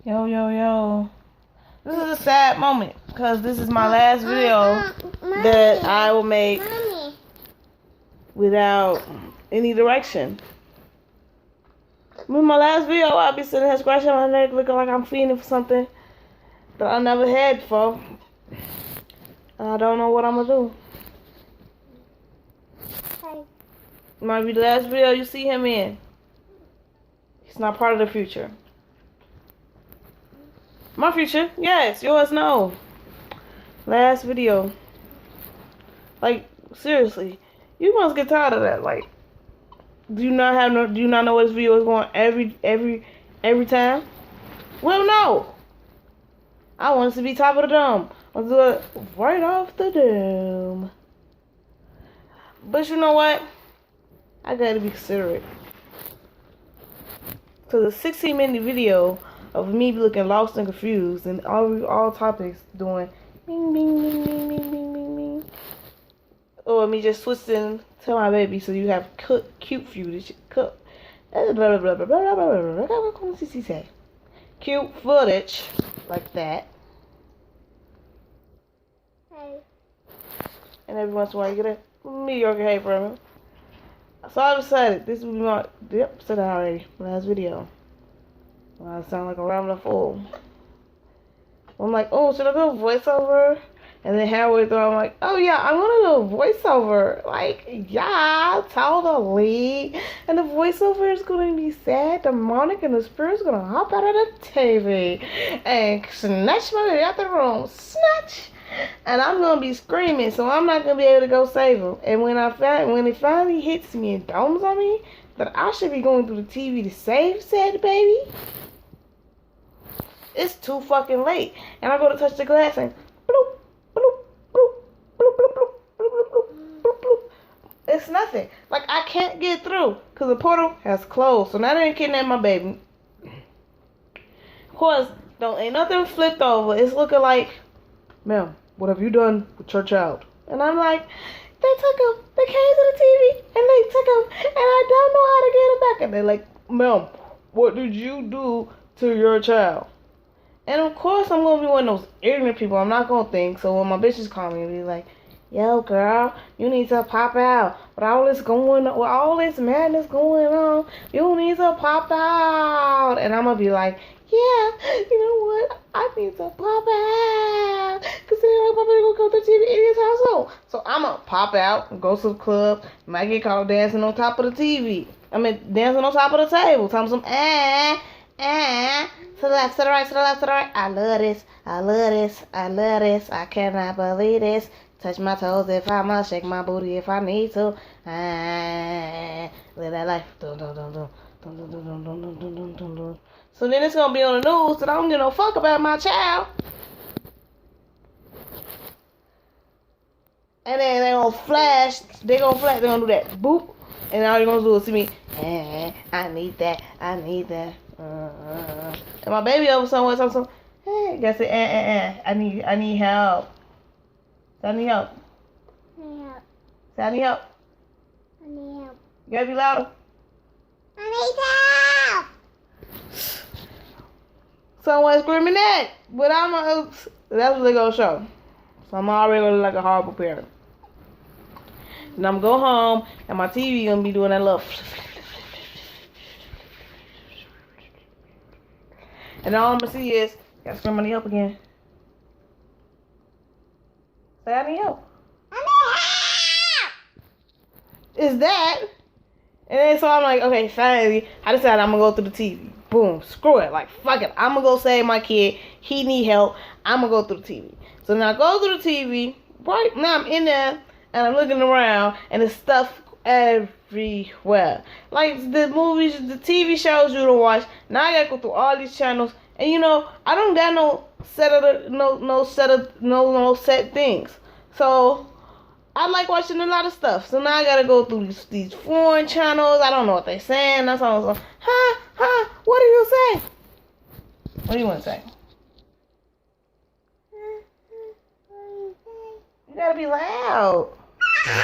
Yo, yo, yo. This is a sad moment because this is my last video that I will make without any direction. With my last video, I'll be sitting here scratching my neck looking like I'm feeding for something that I never had before. And I don't know what I'm going to do. It might be the last video you see him in. He's not part of the future. My future? Yes. Yours? No. Last video. Like, seriously. You must get tired of that. Like, do you not know what this video is going every time? Well, no. I want it to be top of the dome. I'll do it right off the dome. But you know what? I gotta be considerate. So the 16-minute video of me looking lost and confused and all topics doing bing bing bing bing bing bing bing bing, or me just twisting to my baby so you have cute footage, cute footage like that. Hey. And every once in a while you get a mediocre hey from him. So I decided this would be my said that already, last video. I sound like a rambling fool. I'm like, oh, should I do a voiceover? And then halfway through, I'm like, oh yeah, I'm gonna do a voiceover. Like, yeah, totally. And the voiceover is gonna be sad, demonic, and the spirit's gonna hop out of the TV and snatch my baby out the room. Snatch! And I'm gonna be screaming, so I'm not gonna be able to go save him. And when it finally hits me and dawns on me that I should be going through the TV to save said baby, it's too fucking late. And I go to touch the glass and bloop, bloop, bloop, bloop, bloop, bloop, bloop, bloop, bloop, bloop. It's nothing. Like, I can't get through because the portal has closed. So now they ain't kidnapping my baby. Of course, ain't nothing flipped over. It's looking like, ma'am, what have you done with your child? And I'm like, they took him. They came to the TV and they took him. And I don't know how to get him back. And they're like, ma'am, what did you do to your child? And of course, I'm going to be one of those ignorant people. I'm not going to think. So when my bitches call me and be like, yo, girl, you need to pop out. With all this madness going on, you need to pop out. And I'm going to be like, yeah, you know what? I need to pop out. Because then I'm probably going to come to the TV in his household. So I'm going to pop out and go to the club. Might get caught dancing on top of the TV. Dancing on top of the table. Telling some, to the left, to the right, to the left, to the right. I love this. I love this. I love this. I cannot believe this. Touch my toes if I must. Shake my booty if I need to. Live that life. Dun, dun, dun, dun. Dun, dun, dun, dun, dun, dun, dun, dun, dun. So then it's going to be on the news that I don't give no fuck about my child. And then they're going to flash. They're going to do that. Boop. And all you're going to do is see me. I need that. I need that. And my baby over somewhere. Hey, guess it. I need help. I need help. I need help. I need help. You gotta be louder. I need help. Someone screaming that. But that's what they gonna show. So I'm already gonna look like a horrible parent. And I'm gonna go home and my TV gonna be doing that little and all I'm gonna see is gotta scream, I need help again. Say I need help. I need help. Is that? And then so I'm like, okay, finally, I decided I'm gonna go through the TV. Boom, screw it. Like, fuck it. I'm gonna go save my kid. He need help. I'm gonna go through the TV. So now I go through the TV. Right now I'm in there and I'm looking around and there's stuff everywhere. Like the movies, the TV shows you don't watch. Now I gotta go through all these channels. And you know, I don't got no set things. So I like watching a lot of stuff. So now I gotta go through these foreign channels. I don't know what they're saying. That's all I was like, what do you say? What do you want to say? You gotta be loud. What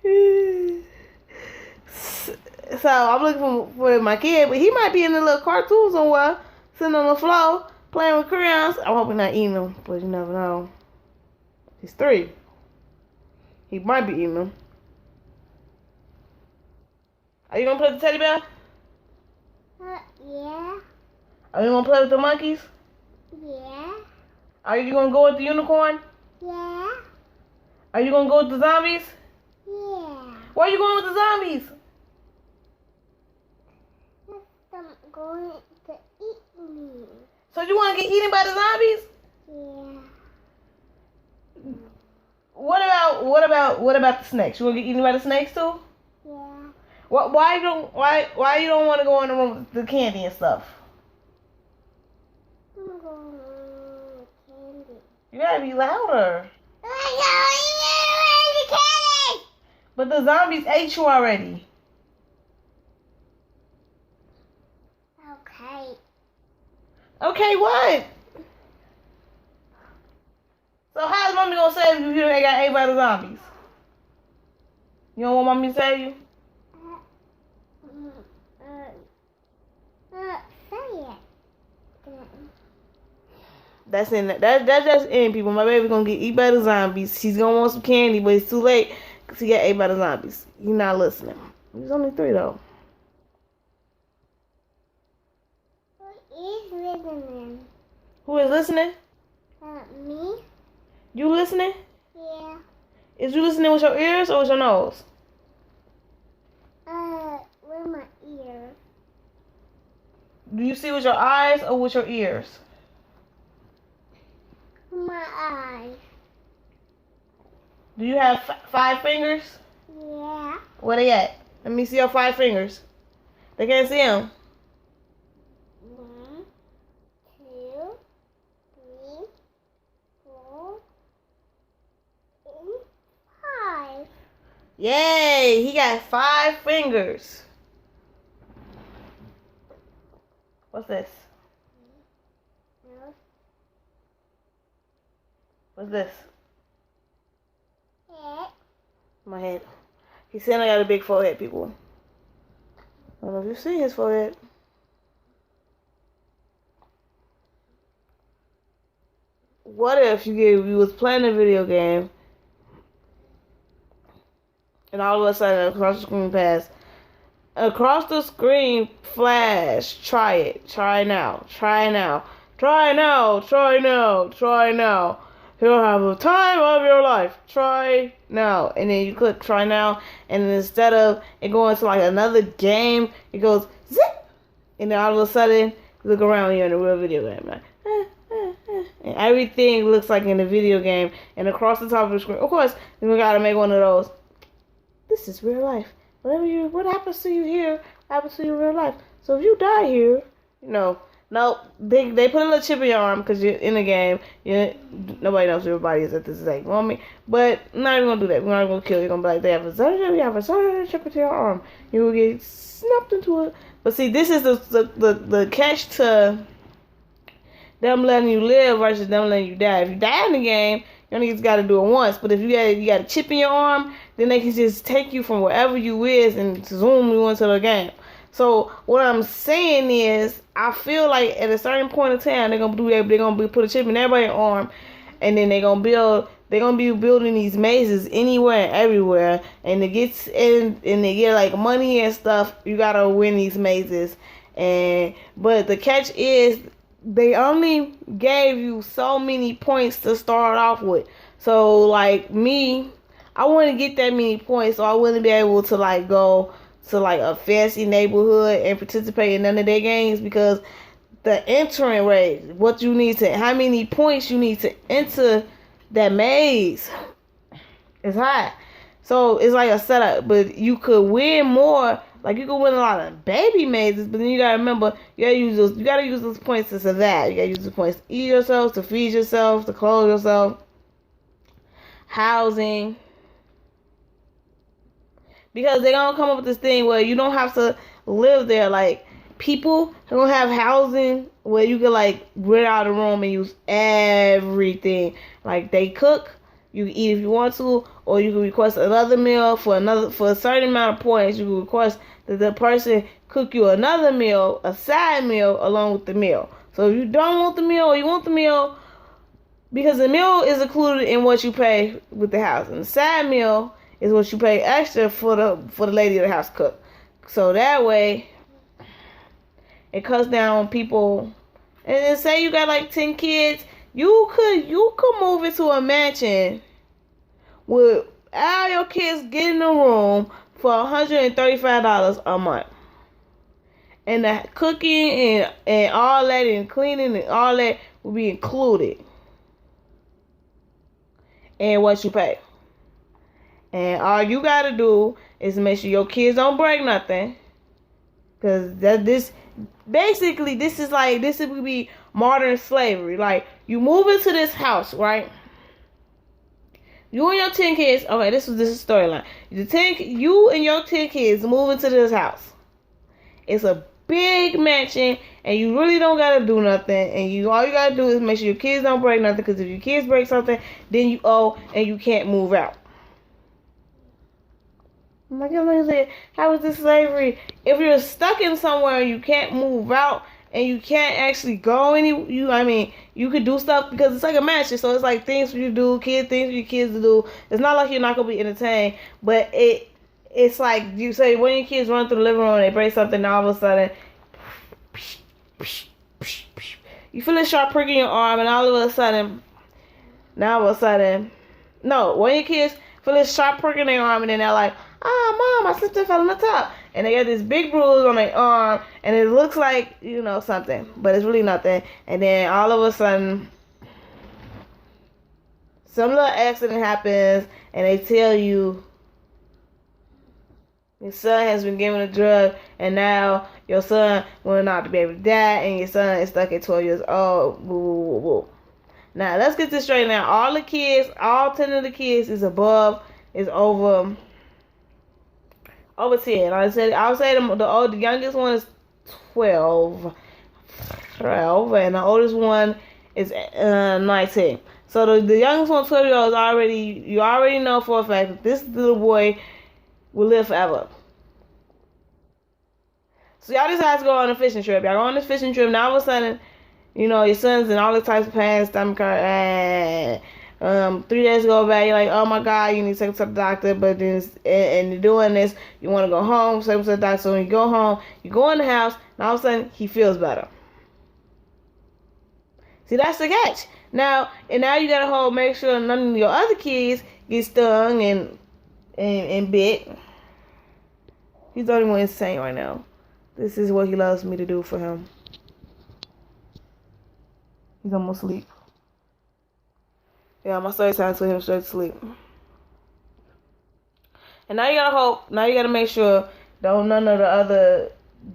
you say? So I'm looking for my kid, but he might be in the little cartoon somewhere, sitting on the floor, playing with crayons. I'm hoping not eating them, but you never know. He's 3. He might be eating them. Are you gonna play with the teddy bear? Yeah. Are you gonna play with the monkeys? Yeah. Are you gonna go with the unicorn? Yeah. Are you gonna go with the zombies? Yeah. Why are you going with the zombies? I'm going to eat me. So you wanna get eaten by the zombies? Yeah. What about the snakes? You wanna get eaten by the snakes too? Yeah. Why you don't want to go in the room with the candy and stuff? I'm going with candy. You gotta be louder. I'm going with candy. But the zombies ate you already. Okay. Okay, what? So how's mommy gonna save you if you ain't got ate by the zombies? You don't want mommy to save you? Say it. That's just in people. My baby gonna get eaten by the zombies. She's gonna want some candy, but it's too late because he got ate by the zombies. You're not listening. He's only 3 though. Who is listening? Who is listening? Me? You listening? Yeah. Is you listening with your ears or with your nose? With my ears. Do you see with your eyes or with your ears? My eyes. Do you have 5 fingers? Yeah. Where they at? Let me see your 5 fingers. They can't see them. 1, 2, 3, 4, 5. Yay! He got 5 fingers. What's this? No. What's this? Head. My head. He's saying I got a big forehead, people. I don't know if you see his forehead. What if you was playing a video game and all of a sudden across the screen flash, try it, try now, try now, try now, try now, try now. You'll have a time of your life. Try now. And then you click try now. And instead of it going to like another game, it goes zip. And then all of a sudden, you look around, you're in a real video game. Like, and everything looks like in the video game. And across the top of the screen, of course, we gotta make one of those. This is real life. What happens to you here happens to you in real life. So if you die here, no, they put a little chip in your arm because you're in the game. Nobody knows who your body is at this exact moment. But I'm not even gonna do that. We're not gonna kill you. You're gonna be like, they have a certain chip into your arm. You will get snapped into it. But see, this is the catch to them letting you live versus them letting you die. If you die in the game, you only just gotta do it once. But if you got a chip in your arm, then they can just take you from wherever you is and zoom you into the game. So what I'm saying is, I feel like at a certain point in time they're gonna do that. They're gonna put a chip in everybody's arm, and then they're gonna be building these mazes anywhere and everywhere. And they get like money and stuff. You gotta win these mazes, but the catch is they only gave you so many points to start off with. So like me, I wouldn't get that many points, so I wouldn't be able to like go to like a fancy neighborhood and participate in none of their games because the entering rate, how many points you need to enter that maze is high. So it's like a setup, but you could win more. Like you could win a lot of baby mazes, but then you gotta remember you gotta use those points to survive. You gotta use the points to eat yourself, to feed yourself, to clothe yourself, housing. Because they're gonna come up with this thing where you don't have to live there. Like people are gonna have housing where you can like rent out a room and use everything. Like they cook, you can eat if you want to, or you can request another meal for a certain amount of points. You can request that the person cook you another meal, a side meal, along with the meal. So if you don't want the meal or you want the meal, because the meal is included in what you pay with the house, and the side meal is what you pay extra for the lady of the house cook. So that way, it cuts down on people. And then say you got like 10 kids, you could move into a mansion with all your kids get in the room for $135 a month. And the cooking and all that and cleaning and all that will be included in what you pay. And all you gotta do is make sure your kids don't break nothing. Cause this would be modern slavery. Like, you move into this house, right? You and your 10 kids. Okay, this is storyline. You and your 10 kids move into this house. It's a big mansion, and you really don't gotta do nothing. And all you gotta do is make sure your kids don't break nothing. Because if your kids break something, then you owe and you can't move out. I'm like, how is this slavery? If you're stuck in somewhere and you can't move out and you can't actually go you could do stuff because it's like a mansion. So it's like things for you to do, things for your kids to do. It's not like you're not gonna be entertained, but it's like you say when your kids run through the living room and they break something, and all of a sudden you feel a sharp prick in your arm, and all of a sudden, when your kids feel a sharp prick in their arm, and then they're like, "Ah, Mom, I slipped and fell on the top," and they got this big bruise on their arm, and it looks like something, but it's really nothing. And then all of a sudden, some little accident happens, and they tell you your son has been given a drug, and now your son will not be able to die, and your son is stuck at 12 years old. Woo, woo, woo, woo. Now, let's get this straight now. All 10 of the kids is over 10. I would say the youngest one is 12, and the oldest one is 19. So the youngest one, 12-year-old, you already know for a fact that this little boy will live forever. So y'all decide to go on a fishing trip. Y'all go on this fishing trip, and all of a sudden, your son's in all the types of pain, stomach hurt, 3 days go by, you're like, oh my God, you need to take him to the doctor, but then, and you're doing this, you want to go home, take him to the doctor. So when you go home, you go in the house, and all of a sudden, he feels better. See, that's the catch. Now you gotta make sure none of your other kids get stung and bit. He's the only one insane right now. This is what he loves me to do for him. He's almost asleep. Yeah, my story time to him straight to sleep. And now you gotta make sure none of the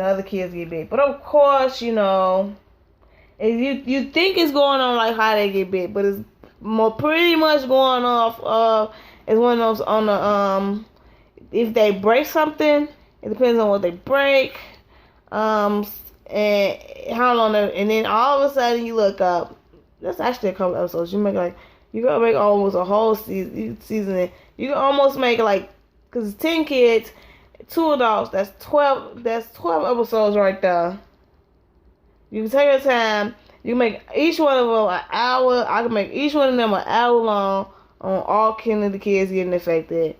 other kids get bit. But of course, if you think it's going on like how they get bit, but it's pretty much going off it's one of those on the if they break something, it depends on what they break. And how long and then all of a sudden you look up. That's actually a couple episodes. You gotta make almost a whole season. You can almost make because 10 kids, 2 adults, that's 12 episodes right there. You can take your time. You can make each one of them an hour. I can make each one of them an hour long on all 10 of the kids getting affected.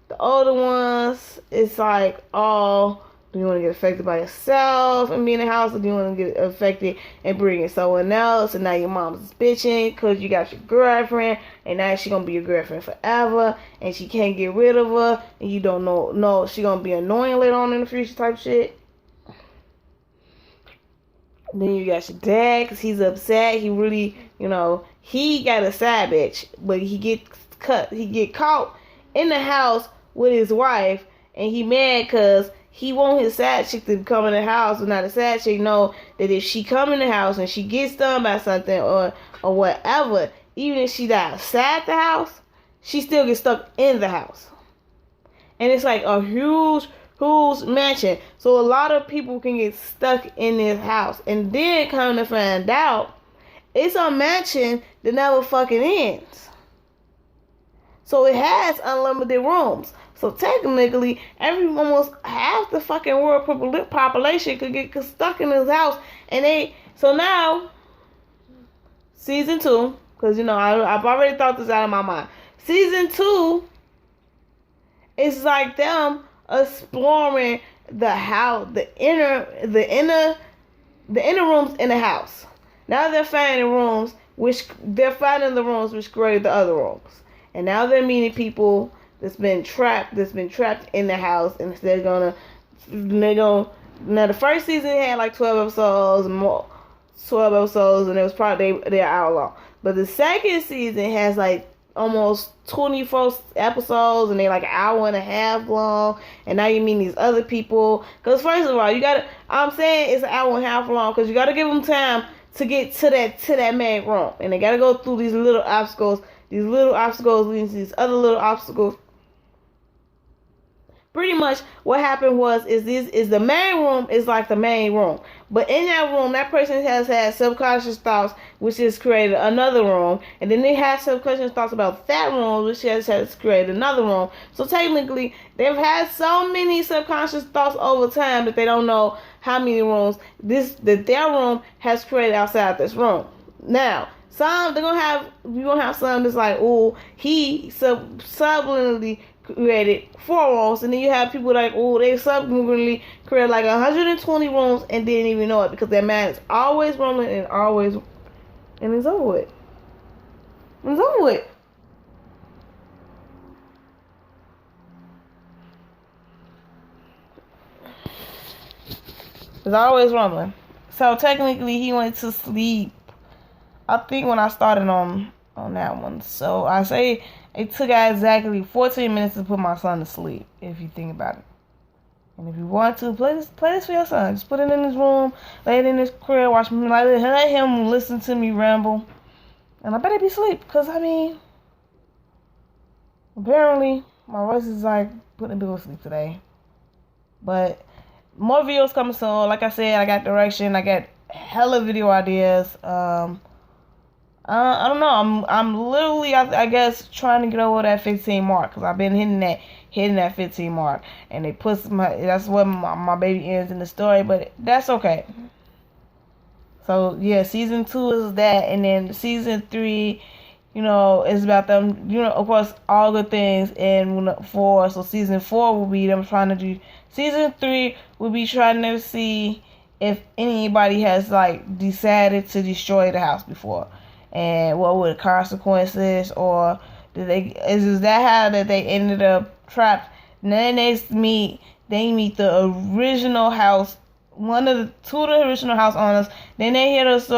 The older ones, it's like, do you want to get affected by yourself and be in the house, or do you want to get affected and bring in someone else? And now your mom's bitching because you got your girlfriend, and now she's going to be your girlfriend forever, and she can't get rid of her, and you don't know she's going to be annoying later on in the future type shit. Then you got your dad because he's upset. He really, he got a side bitch, but he get caught in the house with his wife, and he mad because he want his side chick to come in the house, but not the side chick know that if she come in the house and she gets stung by something or whatever, even if she dies outside the house, she still gets stuck in the house. And it's like a huge mansion. So a lot of people can get stuck in this house. And then come to find out, it's a mansion that never fucking ends. So it has unlimited rooms. So technically, almost half the fucking world population could get stuck in this house. So now, season 2, because I've already thought this out of my mind. Season 2 is like them exploring the house, the inner rooms in the house. Now they're finding the rooms which created the other rooms, and now they're meeting people that's been trapped in the house, and now the first season had like 12 episodes, and it was probably they're hour long. But the second season has like almost 24 episodes, and they're like an hour and a half long. And now you meet these other people. Because first of all, I'm saying it's an hour and a half long because you got to give them time to get to that main room, and they got to go through these little obstacles leading to these other little obstacles. Pretty much what happened is the main room is like the main room. But in that room, that person has had subconscious thoughts, which has created another room. And then they have subconscious thoughts about that room, which has created another room. So technically, they've had so many subconscious thoughts over time that they don't know how many rooms that their room has created outside this room. Now, you're gonna have some that's like, oh, he subliminally created 4 rooms, and then you have people like, oh, they subliminally created like 120 rooms and didn't even know it, because their mind is always rolling and it's over with. It's over with. It's always rumbling. So technically, he went to sleep, I think, when I started on that one. So I say it took exactly 14 minutes to put my son to sleep, if you think about it. And if you want to, play this for your son. Just put it in his room, lay it in his crib, let him listen to me ramble. And I better be asleep, because, apparently, my voice is like putting people to sleep today. But more videos coming soon. Like I said, I got direction. I got hella video ideas. I don't know. I'm literally, I guess, trying to get over that 15 mark, because I've been hitting that 15 mark, and that's where my baby ends in the story. But that's okay. So yeah, season 2 is that, and then season 3, is about them. Of course, all good things. And 4, so season 4 will be them trying to do. Season 3 will be trying to see if anybody has like decided to destroy the house before. And what were the consequences, or is that how that they ended up trapped? And then they meet the original house, two of the original house owners. Then they hear the story.